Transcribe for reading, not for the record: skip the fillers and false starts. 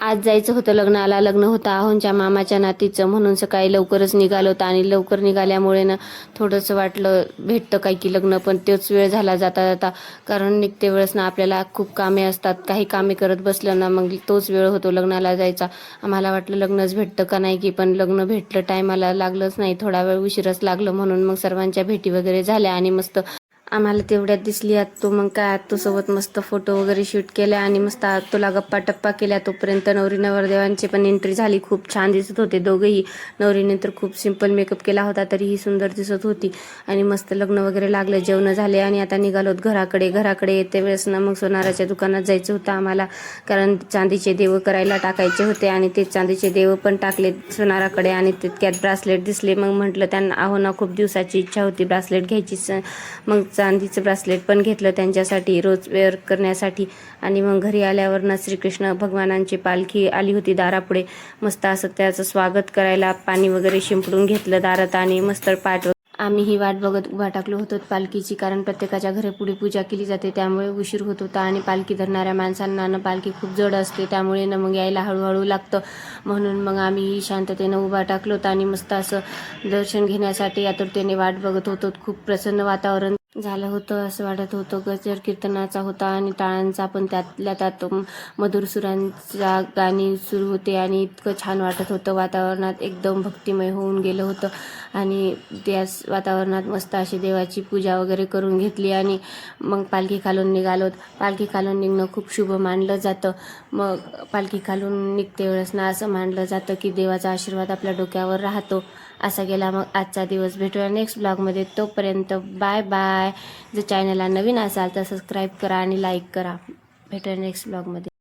आज जायचं होतं लग्नाला. लग्न होतं आहोंच्या मामाच्या नातीचं, म्हणून सकाळी लवकरच निघालो होतं. आणि लवकर निघाल्यामुळे ना थोडंसं वाटलं भेटतं काय की लग्न, पण तोच वेळ झाला जाता जाता. कारण निघते वेळेस ना आपल्याला खूप कामे असतात, काही कामे करत बसलं ना मग तोच वेळ होतो लग्नाला जायचा. आम्हाला वाटलं लग्नच भेटतं का नाही की, पण लग्न भेटलं, टायमाला लागलंच नाही, थोडा वेळ उशीरच लागलं. म्हणून मग सर्वांच्या भेटी वगैरे झाल्या आणि मस्त आम्हाला तेवढ्यात दिसली आत्तू. मग काय आत्तूसोबत मस्त फोटो वगैरे शूट केल्या आणि मस्त आत्तूला गप्पा टप्पा केल्या. तोपर्यंत नवरी नवरदेवांची पण एंट्री झाली. खूप छान दिसत होते दोघेही. नवरीने तर खूप सिंपल मेकअप केला होता, तरीही सुंदर दिसत होती. आणि मस्त लग्न वगैरे लागलं, जेवण झाले आणि आता निघालोत घराकडे. घराकडे येते वेळेस ना मग सोनाराच्या दुकानात जायचं होतं आम्हाला, कारण चांदीचे देव करायला टाकायचे होते. आणि ते चांदीचे देव पण टाकले सोनाराकडे. आणि तितक्यात ब्रासलेट दिसले. मग म्हटलं त्यांना, आहोंना खूप दिवसाची इच्छा होती ब्रासलेट घ्यायची. मग चांदीचं ब्रासलेट पण घेतलं त्यांच्यासाठी, रोज वेअर करण्यासाठी. आणि मग घरी आल्यावर ना श्रीकृष्ण भगवानांची पालखी आली होती दारापुढे. मस्त असं त्याचं स्वागत करायला पाणी वगैरे शिंपडून घेतलं दारात आणि मस्त पाठ. आम्ही ही वाट बघत उभा टाकलो होतो पालखीची, कारण प्रत्येकाच्या घरी पुढे पूजा केली जाते, त्यामुळे उशीर होत होता. आणि पालखी धरणाऱ्या माणसांना ना पालखी खूप जड असते, त्यामुळे ना मग यायला हळूहळू लागतं. म्हणून मग आम्ही शांततेनं उभा टाकलो होतो आणि मस्त असं दर्शन घेण्यासाठी आतुरतेने वाट बघत होतो. खूप प्रसन्न वातावरण झालं होतं. असं वाटत होतं गजर कीर्तनाचा होता आणि टाळांचा पण त्यातल्या त्यात मधुर सुरांचा गाणी सुरू होते. आणि इतकं छान वाटत होतं. वातावरणात एकदम भक्तिमय होऊन गेलं होतं. आणि त्याच वातावरणात मस्त अशी देवाची पूजा वगैरे करून घेतली आणि मग पालखी खालून निघालोत. पालखी खालून निघणं खूप शुभ मानलं जातं. मग पालखी खालून निघते वेळेस ना असं मानलं जातं की देवाचा आशीर्वाद आपल्या डोक्यावर राहतो. असा गेला मग आजचा दिवस. भेटूया नेक्स्ट ब्लॉगमध्ये. तोपर्यंत बाय बाय. जर चॅनलला नवीन असाल तर सबस्क्राईब करा आणि लाईक करा. भेटूया नेक्स्ट ब्लॉगमध्ये.